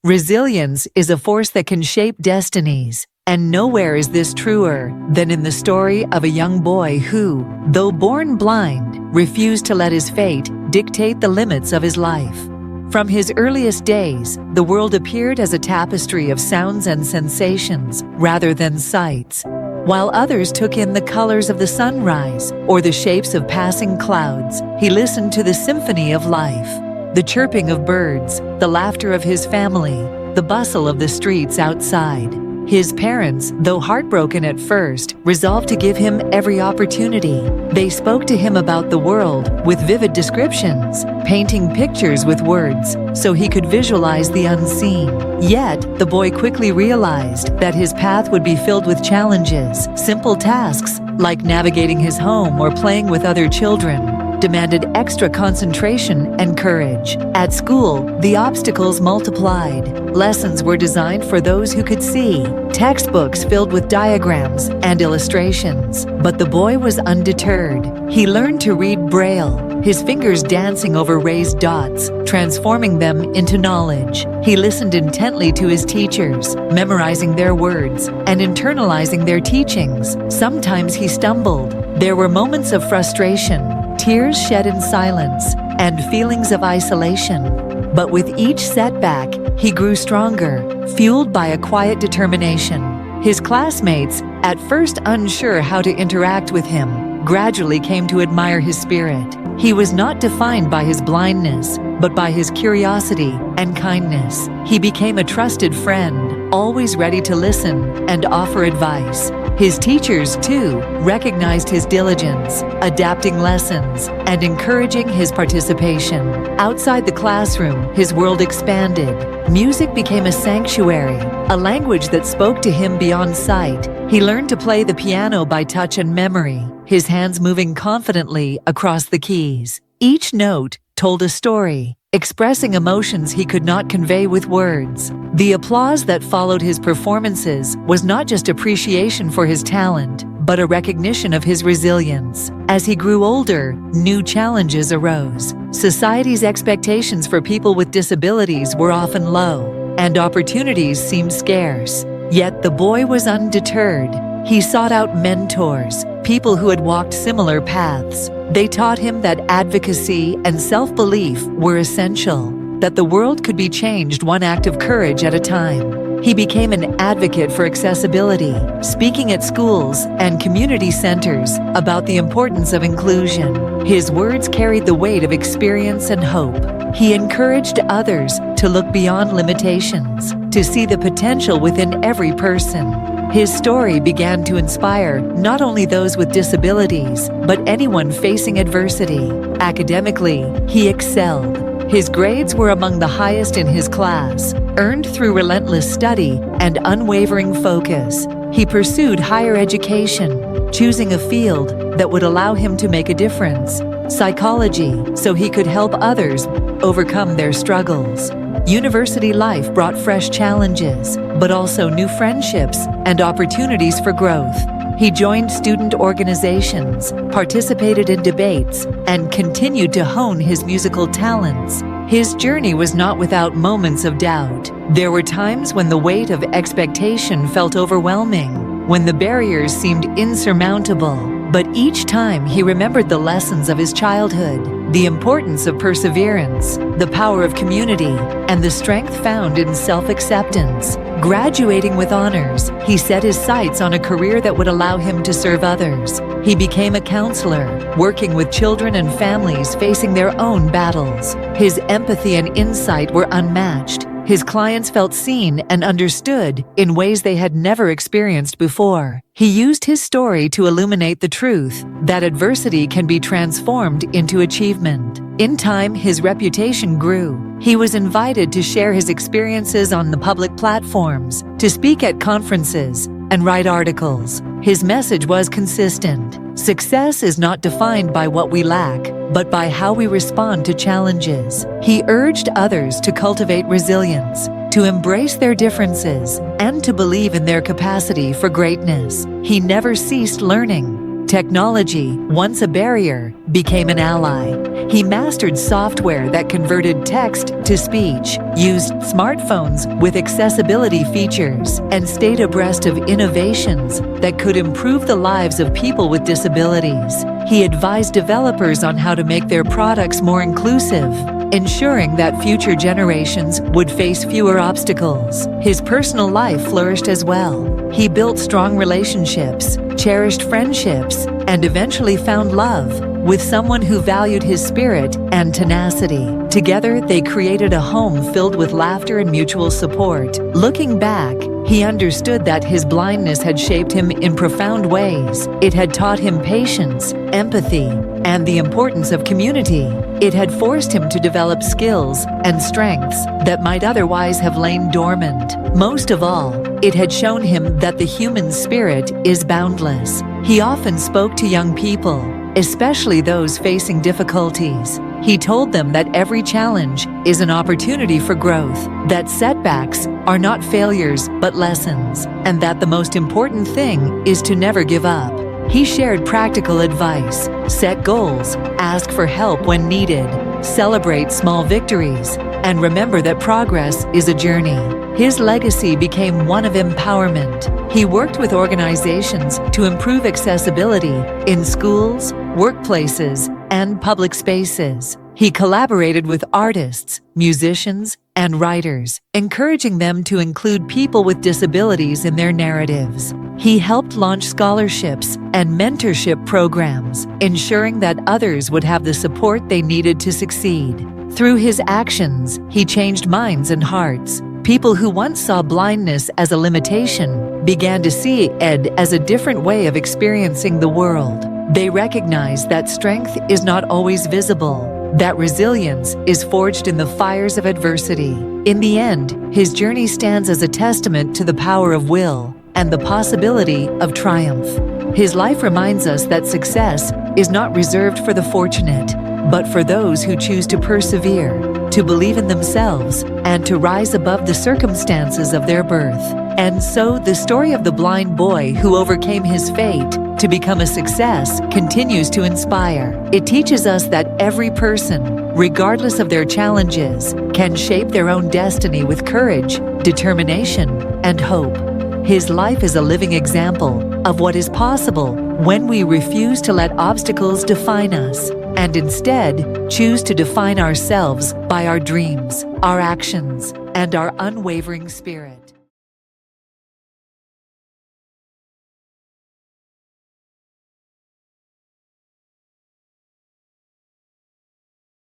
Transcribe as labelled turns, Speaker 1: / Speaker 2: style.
Speaker 1: Resilience is a force that can shape destinies, and nowhere is this truer than in the story of a young boy who, though born blind, refused to let his fate dictate the limits of his life. From his earliest days, the world appeared as a tapestry of sounds and sensations rather than sights. While others took in the colors of the sunrise or the shapes of passing clouds, he listened to the symphony of life. The chirping of birds, the laughter of his family, the bustle of the streets outside. His parents, though heartbroken at first, resolved to give him every opportunity. They spoke to him about the world with vivid descriptions, painting pictures with words so he could visualize the unseen. Yet, the boy quickly realized that his path would be filled with challenges. Simple tasks, like navigating his home or playing with other children, demanded extra concentration and courage. At school, the obstacles multiplied. Lessons were designed for those who could see, textbooks filled with diagrams and illustrations. But the boy was undeterred. He learned to read Braille, his fingers dancing over raised dots, transforming them into knowledge. He listened intently to his teachers, memorizing their words and internalizing their teachings. Sometimes he stumbled. There were moments of frustration, tears shed in silence, and feelings of isolation. But with each setback, he grew stronger, fueled by a quiet determination. His classmates, at first unsure how to interact with him, gradually came to admire his spirit. He was not defined by his blindness, but by his curiosity and kindness. He became a trusted friend, always ready to listen and offer advice. His teachers, too, recognized his diligence, adapting lessons and encouraging his participation. Outside the classroom, his world expanded. Music became a sanctuary, a language that spoke to him beyond sight. He learned to play the piano by touch and memory, his hands moving confidently across the keys. Each note told a story, expressing emotions he could not convey with words. The applause that followed his performances was not just appreciation for his talent, but a recognition of his resilience. As he grew older, new challenges arose. Society's expectations for people with disabilities were often low, and opportunities seemed scarce. Yet the boy was undeterred. He sought out mentors, people who had walked similar paths. They taught him that advocacy and self-belief were essential, that the world could be changed one act of courage at a time. He became an advocate for accessibility, speaking at schools and community centers about the importance of inclusion. His words carried the weight of experience and hope. He encouraged others to look beyond limitations, to see the potential within every person. His story began to inspire not only those with disabilities, but anyone facing adversity. Academically, he excelled. His grades were among the highest in his class, earned through relentless study and unwavering focus. He pursued higher education, choosing a field that would allow him to make a difference, psychology, so he could help others overcome their struggles. University life brought fresh challenges, but also new friendships and opportunities for growth. He joined student organizations, participated in debates, and continued to hone his musical talents. His journey was not without moments of doubt. There were times when the weight of expectation felt overwhelming, when the barriers seemed insurmountable. But each time he remembered the lessons of his childhood, the importance of perseverance, the power of community, and the strength found in self-acceptance. Graduating with honors, he set his sights on a career that would allow him to serve others. He became a counselor, working with children and families facing their own battles. His empathy and insight were unmatched. His clients felt seen and understood in ways they had never experienced before. He used his story to illuminate the truth that adversity can be transformed into achievement. In time, his reputation grew. He was invited to share his experiences on the public platforms, to speak at conferences, and write articles. His message was consistent. Success is not defined by what we lack, but by how we respond to challenges. He urged others to cultivate resilience, to embrace their differences, and to believe in their capacity for greatness. He never ceased learning, Technology, once a barrier, became an ally. He mastered software that converted text to speech, used smartphones with accessibility features, and stayed abreast of innovations that could improve the lives of people with disabilities. He advised developers on how to make their products more inclusive, ensuring that future generations would face fewer obstacles. His personal life flourished as well. He built strong relationships, cherished friendships, and eventually found love with someone who valued his spirit and tenacity. Together, they created a home filled with laughter and mutual support. Looking back, he understood that his blindness had shaped him in profound ways. It had taught him patience, empathy, and the importance of community. It had forced him to develop skills and strengths that might otherwise have lain dormant. Most of all, it had shown him that the human spirit is boundless. He often spoke to young people, especially those facing difficulties. He told them that every challenge is an opportunity for growth, that setbacks are not failures but lessons, and that the most important thing is to never give up. He shared practical advice: set goals, ask for help when needed, celebrate small victories, and remember that progress is a journey. His legacy became one of empowerment. He worked with organizations to improve accessibility in schools, workplaces, and public spaces. He collaborated with artists, musicians, and writers, encouraging them to include people with disabilities in their narratives. He helped launch scholarships and mentorship programs, ensuring that others would have the support they needed to succeed. Through his actions, he changed minds and hearts. People who once saw blindness as a limitation began to see it as a different way of experiencing the world. They recognized that strength is not always visible, that resilience is forged in the fires of adversity. In the end, his journey stands as a testament to the power of will and the possibility of triumph. His life reminds us that success is not reserved for the fortunate, but for those who choose to persevere, to believe in themselves, and to rise above the circumstances of their birth. And so, the story of the blind boy who overcame his fate to become a success continues to inspire. It teaches us that every person, regardless of their challenges, can shape their own destiny with courage, determination, and hope. His life is a living example of what is possible when we refuse to let obstacles define us, and instead choose to define ourselves by our dreams, our actions, and our unwavering spirit.